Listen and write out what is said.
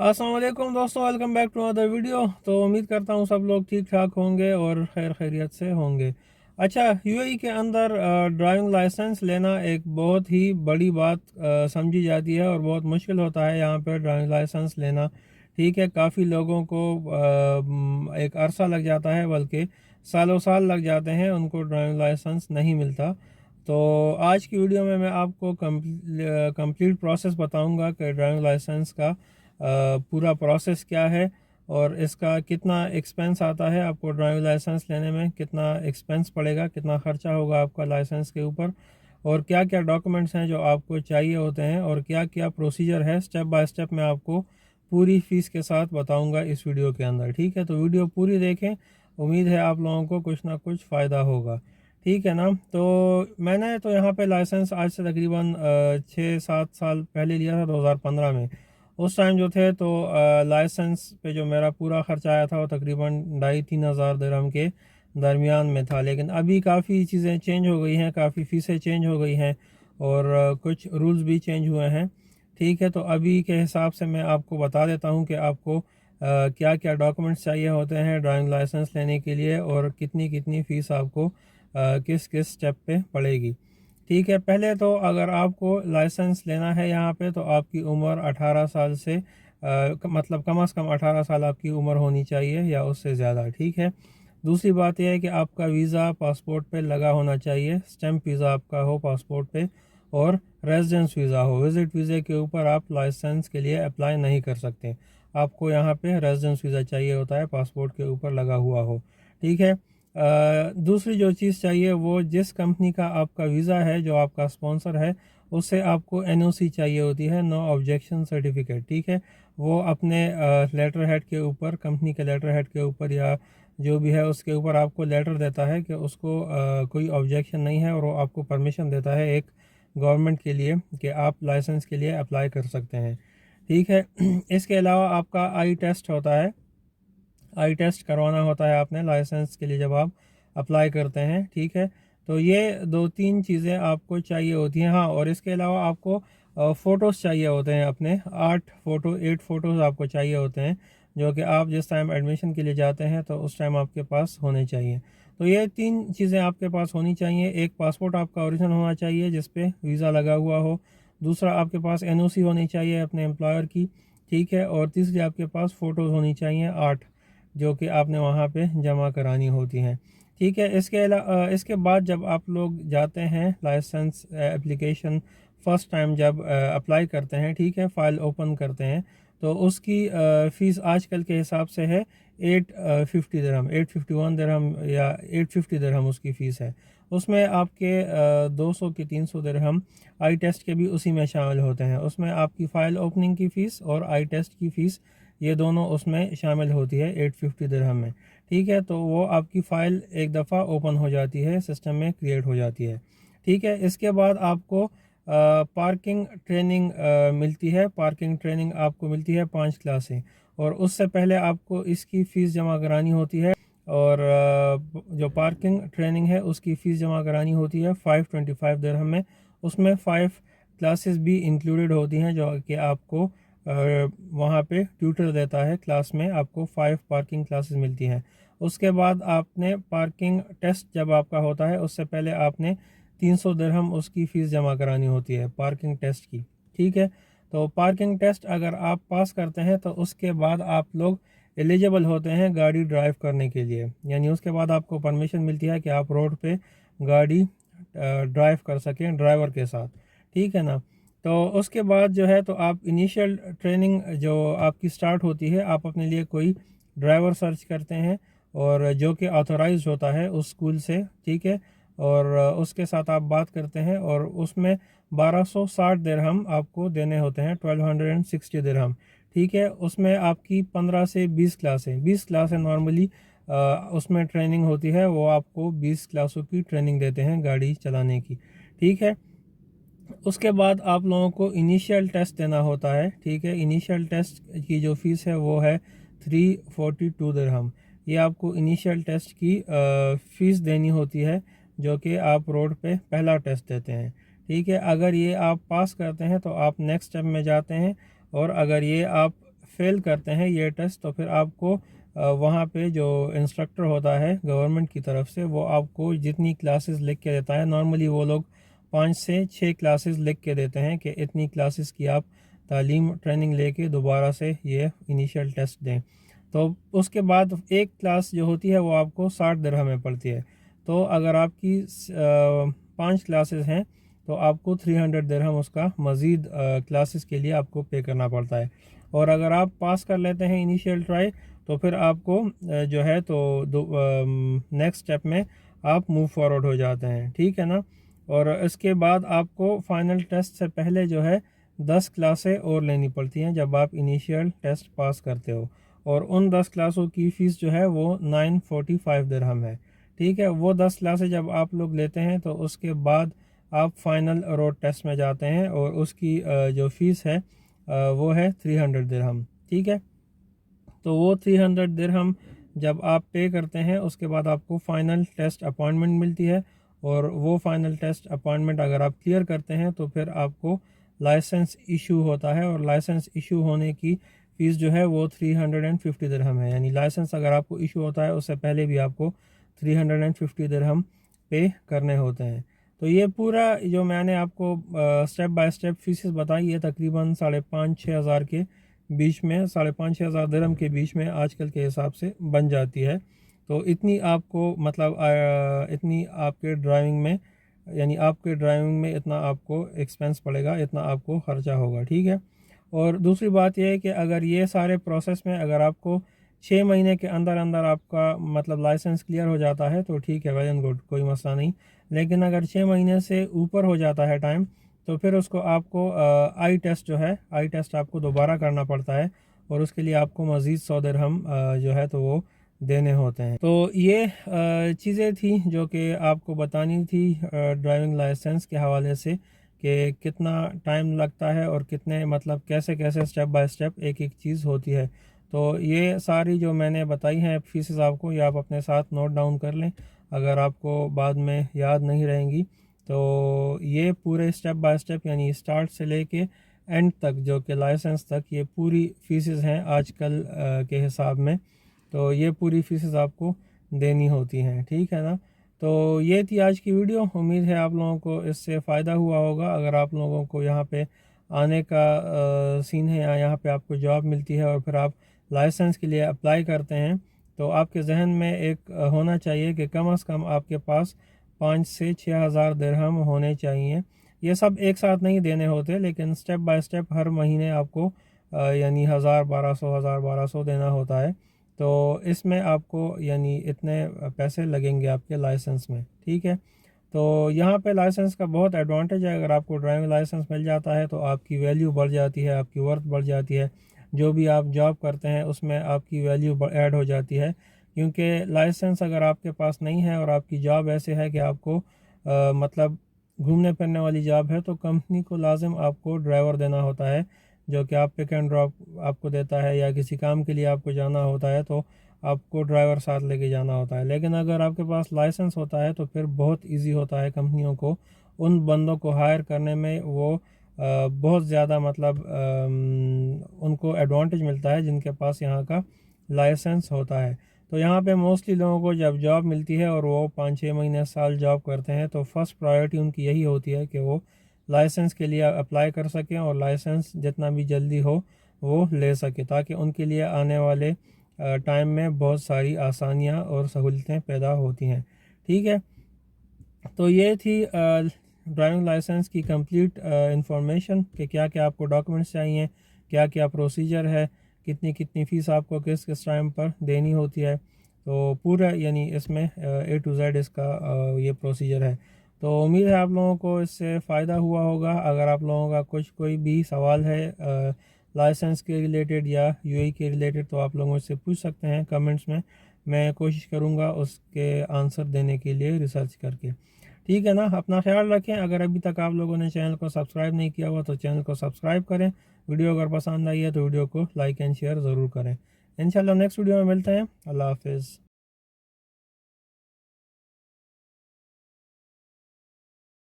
अस्सलाम वालेकुम दोस्तों, welcome back to other video. तो उम्मीद करता हूँ सब लोग ठीक ठाक होंगे और खैर खैरियत से होंगे। अच्छा, यूएई के अंदर ड्राइविंग लाइसेंस लेना एक बहुत ही बड़ी बात समझी जाती है और बहुत मुश्किल होता है यहाँ पर ड्राइविंग लाइसेंस लेना। ठीक है, काफ़ी लोगों को एक अरसा लग जाता है, बल्कि सालों साल लग जाते हैं, उनको ड्राइविंग लाइसेंस नहीं मिलता। तो आज की वीडियो में मैं आपको कंप्लीट प्रोसेस बताऊंगा कि ड्राइविंग लाइसेंस का पूरा प्रोसेस क्या है और इसका कितना एक्सपेंस आता है। आपको ड्राइविंग लाइसेंस लेने में कितना एक्सपेंस पड़ेगा, कितना ख़र्चा होगा आपका लाइसेंस के ऊपर, और क्या क्या डॉक्यूमेंट्स हैं जो आपको चाहिए होते हैं, और क्या क्या प्रोसीजर है। स्टेप बाय स्टेप मैं आपको पूरी फ़ीस के साथ बताऊंगा इस वीडियो के अंदर। ठीक है, तो वीडियो पूरी देखें, उम्मीद है आप लोगों को कुछ ना कुछ फ़ायदा होगा। ठीक है ना। तो मैंने तो यहाँ पे लाइसेंस आज से तकरीबन 6-7 साल पहले लिया था, 2015 में। उस टाइम जो थे तो लाइसेंस पे जो मेरा पूरा ख़र्चा आया था वो तकरीबन 2,500-3,000 दिरहम के दरमियान में था। लेकिन अभी काफ़ी चीज़ें चेंज हो गई हैं, काफ़ी फ़ीसें चेंज हो गई हैं, और कुछ रूल्स भी चेंज हुए हैं। ठीक है, तो अभी के हिसाब से मैं आपको बता देता हूँ कि आपको क्या क्या डॉक्यूमेंट्स चाहिए होते हैं ड्राइविंग लाइसेंस लेने के लिए, और कितनी कितनी फ़ीस आपको किस किस स्टेप पे पड़ेगी। ठीक है, पहले तो अगर आपको लाइसेंस लेना है यहाँ पे, तो आपकी उम्र 18 साल से मतलब कम से कम 18 साल आपकी उम्र होनी चाहिए या उससे ज़्यादा। ठीक है, दूसरी बात यह है कि आपका वीज़ा पासपोर्ट पे लगा होना चाहिए, स्टैम्प वीज़ा आपका हो पासपोर्ट पे, और रेजिडेंस वीज़ा हो। विज़िट वीज़े के ऊपर आप लाइसेंस के लिए अप्लाई नहीं कर सकते, आपको यहाँ पे रेजिडेंस वीज़ा चाहिए होता है, पासपोर्ट के ऊपर लगा हुआ हो। ठीक है, दूसरी जो चीज़ चाहिए वो जिस कंपनी का आपका वीज़ा है, जो आपका स्पॉन्सर है, उससे आपको एनओसी चाहिए होती है, नो ऑब्जेक्शन सर्टिफिकेट। ठीक है, वो अपने लेटर हेड के ऊपर, कंपनी के लेटर हेड के ऊपर या जो भी है उसके ऊपर आपको लेटर देता है कि उसको कोई ऑब्जेक्शन नहीं है, और वो आपको परमिशन देता है एक गवर्नमेंट के लिए कि आप लाइसेंस के लिए अप्लाई कर सकते हैं। ठीक है, इसके अलावा आपका आई टेस्ट होता है, आई टेस्ट करवाना होता है आपने लाइसेंस के लिए जब आप अप्लाई करते हैं। ठीक है, तो ये 2-3 चीज़ें आपको चाहिए होती हैं। हाँ, और इसके अलावा आपको फ़ोटोज़ चाहिए होते हैं, अपने 8 फ़ोटोज़ आपको चाहिए होते हैं, जो कि आप जिस टाइम एडमिशन के लिए जाते हैं तो उस टाइम आपके पास होने चाहिए। तो ये 3 चीज़ें आपके पास होनी चाहिए। एक, पासपोर्ट आपका ओरिजिनल होना चाहिए जिस पे वीज़ा लगा हुआ हो। दूसरा, आपके पास एनओसी होनी चाहिए अपने एम्प्लॉयर की। ठीक है, और तीसरी, आपके पास फ़ोटोज़ होनी चाहिए 8, जो कि आपने वहाँ पे जमा करानी होती हैं। ठीक है, इसके बाद जब आप लोग जाते हैं लाइसेंस एप्लीकेशन फ़र्स्ट टाइम जब अप्लाई करते हैं, ठीक है, फ़ाइल ओपन करते हैं, तो उसकी फ़ीस आजकल के हिसाब से है 850 दिरहम, 851 दिरहम या 850 दिरहम उसकी फ़ीस है। उसमें आपके 200 की 300 दिरहम आई टेस्ट के भी उसी में शामिल होते हैं। उसमें आपकी फ़ाइल ओपनिंग की फ़ीस और आई टेस्ट की फ़ीस, ये दोनों उसमें शामिल होती है 850 दिरहम में। ठीक है, तो वो आपकी फ़ाइल एक दफ़ा ओपन हो जाती है, सिस्टम में क्रिएट हो जाती है। ठीक है, इसके बाद आपको पार्किंग ट्रेनिंग मिलती है। पार्किंग ट्रेनिंग आपको मिलती है 5 क्लासें, और उससे पहले आपको इसकी फ़ीस जमा करानी होती है। और जो पार्किंग ट्रेनिंग है उसकी फ़ीस जमा करानी होती है 525 दिरहम में। उसमें 5 क्लासेस भी इंक्लूडेड होती हैं, जो कि आपको वहाँ पे ट्यूटर देता है। क्लास में आपको 5 पार्किंग क्लासेस मिलती हैं। उसके बाद आपने पार्किंग टेस्ट जब आपका होता है, उससे पहले आपने 300 दिरहम उसकी फ़ीस जमा करानी होती है पार्किंग टेस्ट की। ठीक है, तो पार्किंग टेस्ट अगर आप पास करते हैं तो उसके बाद आप लोग एलिजिबल होते हैं गाड़ी ड्राइव करने के लिए, यानी उसके बाद आपको परमिशन मिलती है कि आप रोड पे गाड़ी ड्राइव कर सकें ड्राइवर के साथ। ठीक है ना। तो उसके बाद जो है, तो आप इनिशियल ट्रेनिंग जो आपकी स्टार्ट होती है, आप अपने लिए कोई ड्राइवर सर्च करते हैं, और जो कि ऑथोराइज होता है उस स्कूल से। ठीक है, और उसके साथ आप बात करते हैं, और उसमें 1260 दिरहम आपको देने होते हैं, 1260 दिरहम। ठीक है, उसमें आपकी 15 से 20 क्लासें नॉर्मली उसमें ट्रेनिंग होती है, वो आपको 20 क्लासों की ट्रेनिंग देते हैं गाड़ी चलाने की। ठीक है, उसके बाद आप लोगों को इनिशियल टेस्ट देना होता है। ठीक है, इनिशियल टेस्ट की जो फ़ीस है वो है 342 दिरहम। ये आपको इनिशियल टेस्ट की फ़ीस देनी होती है, जो कि आप रोड पे पहला टेस्ट देते हैं। ठीक है, अगर ये आप पास करते हैं तो आप नेक्स्ट स्टेप में जाते हैं, और अगर ये आप فیل کرتے ہیں یہ ٹیسٹ تو پھر آپ کو وہاں پہ جو انسٹرکٹر ہوتا ہے گورنمنٹ کی طرف سے وہ آپ کو جتنی کلاسز لکھ کے دیتا ہے، نارملی وہ لوگ 5 سے 6 کلاسز لکھ کے دیتے ہیں کہ اتنی کلاسز کی آپ تعلیم ٹریننگ لے کے دوبارہ سے یہ انیشیل ٹیسٹ دیں. تو اس کے بعد ایک کلاس جو ہوتی ہے وہ آپ کو 60 درہم میں پڑتی ہے. تو اگر آپ کی 5 کلاسز ہیں تو آپ کو 300 درہم اس کا مزید کلاسز کے لیے آپ کو پے کرنا پڑتا ہے. اور اگر آپ پاس کر لیتے ہیں انیشیل ٹرائی تو پھر آپ کو جو ہے تو نیکسٹ اسٹیپ میں آپ موو فارورڈ ہو جاتے ہیں، ٹھیک ہے نا. اور اس کے بعد آپ کو فائنل ٹیسٹ سے پہلے جو ہے 10 کلاسیں اور لینی پڑتی ہیں جب آپ انیشیل ٹیسٹ پاس کرتے ہو، اور ان 10 کلاسوں کی فیس جو ہے وہ 945 درہم ہے، ٹھیک ہے. وہ 10 کلاسیں جب آپ لوگ لیتے ہیں تو اس کے بعد آپ فائنل روڈ ٹیسٹ میں جاتے ہیں اور اس کی جو فیس ہے وہ ہے 300 درہم، ٹھیک ہے. تو وہ 300 درہم جب آپ پے کرتے ہیں اس کے بعد آپ کو فائنل ٹیسٹ اپوائنٹمنٹ ملتی ہے، اور وہ فائنل ٹیسٹ اپوائنٹمنٹ اگر آپ کلیئر کرتے ہیں تو پھر آپ کو لائسنس ایشو ہوتا ہے، اور لائسنس ایشو ہونے کی فیس جو ہے وہ 350 درہم ہے. یعنی لائسنس اگر آپ کو ایشو ہوتا ہے اس سے پہلے بھی آپ کو 350 درہم پے کرنے ہوتے ہیں. تو یہ پورا جو میں نے آپ کو سٹیپ بائی سٹیپ فیسز بتائی ہے تقریباً 5,500-6 ہزار کے بیچ میں، 5,500-6 ہزار درہم کے بیچ میں آج کل کے حساب سے بن جاتی ہے. تو اتنی آپ کو مطلب اتنی آپ کے ڈرائیونگ میں، یعنی آپ کے ڈرائیونگ میں اتنا آپ کو ایکسپینس پڑے گا، اتنا آپ کو خرچہ ہوگا، ٹھیک ہے. اور دوسری بات یہ ہے کہ اگر یہ سارے پروسیس میں اگر آپ کو 6 مہینے کے اندر اندر آپ کا مطلب لائسنس کلیئر ہو جاتا ہے تو ٹھیک ہے، ویل اینڈ گڈ، کوئی مسئلہ نہیں. لیکن اگر 6 مہینے سے اوپر ہو جاتا ہے ٹائم تو پھر اس کو آپ کو آئی ٹیسٹ جو ہے، آئی ٹیسٹ آپ کو دوبارہ کرنا پڑتا ہے، اور اس کے لیے آپ کو مزید 100 درہم جو ہے تو وہ دینے ہوتے ہیں. تو یہ چیزیں تھیں جو کہ آپ کو بتانی تھی ڈرائیونگ لائسنس کے حوالے سے، کہ کتنا ٹائم لگتا ہے اور کتنے مطلب کیسے کیسے سٹیپ بائی سٹیپ ایک ایک چیز ہوتی ہے. تو یہ ساری جو میں نے بتائی ہیں فیسز آپ کو، یہ آپ اپنے ساتھ نوٹ ڈاؤن کر لیں اگر آپ کو بعد میں یاد نہیں رہیں گی. تو یہ پورے سٹیپ بائی سٹیپ یعنی اسٹارٹ سے لے کے اینڈ تک جو کہ لائسنس تک یہ پوری فیسز ہیں آج کل کے حساب میں. تو یہ پوری فیسز آپ کو دینی ہوتی ہیں، ٹھیک ہے نا. تو یہ تھی آج کی ویڈیو. امید ہے آپ لوگوں کو اس سے فائدہ ہوا ہوگا. اگر آپ لوگوں کو یہاں پہ آنے کا سین ہے یا یہاں پہ آپ کو جاب ملتی ہے اور پھر آپ لائسنس کے لیے اپلائی کرتے ہیں تو آپ کے ذہن میں ایک ہونا چاہیے کہ کم از کم آپ کے پاس 5 سے 6 ہزار درہم ہونے چاہیے. یہ سب ایک ساتھ نہیں دینے ہوتے، لیکن سٹیپ بائی سٹیپ ہر مہینے آپ کو یعنی 1,000-1,200 دینا ہوتا ہے. تو اس میں آپ کو یعنی اتنے پیسے لگیں گے آپ کے لائسنس میں، ٹھیک ہے. تو یہاں پہ لائسنس کا بہت ایڈوانٹیج ہے. اگر آپ کو ڈرائیونگ لائسنس مل جاتا ہے تو آپ کی ویلیو بڑھ جاتی ہے، آپ کی ورتھ بڑھ جاتی ہے. جو بھی آپ جاب کرتے ہیں اس میں آپ کی ویلیو ایڈ ہو جاتی ہے، کیونکہ لائسنس اگر آپ کے پاس نہیں ہے اور آپ کی جاب ایسے ہے کہ آپ کو مطلب گھومنے پھرنے والی جاب ہے تو کمپنی کو لازم آپ کو ڈرائیور دینا ہوتا ہے، جو کہ آپ پک اینڈ ڈراپ آپ کو دیتا ہے، یا کسی کام کے لیے آپ کو جانا ہوتا ہے تو آپ کو ڈرائیور ساتھ لے کے جانا ہوتا ہے. لیکن اگر آپ کے پاس لائسنس ہوتا ہے تو پھر بہت ایزی ہوتا ہے کمپنیوں کو ان بندوں کو ہائر کرنے میں. وہ بہت زیادہ مطلب ان کو ایڈوانٹیج ملتا ہے جن کے پاس یہاں کا لائسنس ہوتا ہے. تو یہاں پہ موسٹلی لوگوں کو جب جاب ملتی ہے اور وہ 5-6 مہینے سال جاب کرتے ہیں تو فرسٹ پرائیورٹی ان کی یہی ہوتی ہے کہ وہ لائسنس کے لیے اپلائی کر سکیں اور لائسنس جتنا بھی جلدی ہو وہ لے سکے، تاکہ ان کے لیے آنے والے ٹائم میں بہت ساری آسانیاں اور سہولتیں پیدا ہوتی ہیں، ٹھیک ہے. تو یہ تھی ڈرائیونگ لائسنس کی کمپلیٹ انفارمیشن کہ کیا کیا آپ کو ڈاکومنٹس چاہیے، کیا کیا پروسیجر ہے، کتنی فیس آپ کو کس ٹائم پر دینی ہوتی ہے. تو پورا یعنی اس میں A to Z اس کا یہ پروسیجر ہے. تو امید ہے آپ لوگوں کو اس سے فائدہ ہوا ہوگا. اگر آپ لوگوں کا کوئی بھی سوال ہے لائسنس کے ریلیٹڈ یا UAE کے ریلیٹڈ تو آپ لوگوں سے پوچھ سکتے ہیں کمنٹس میں کوشش کروں گا اس کے آنسر دینے کے لیے ریسرچ کر کے، ٹھیک ہے نا. اپنا خیال رکھیں. اگر ابھی تک آپ لوگوں نے چینل کو سبسکرائب نہیں کیا ہوا تو چینل کو سبسکرائب کریں. ویڈیو اگر پسند آئی ہے تو ویڈیو کو لائک اینڈ شیئر ضرور کریں. انشاءاللہ نیکسٹ ویڈیو میں ملتے ہیں. اللہ حافظ.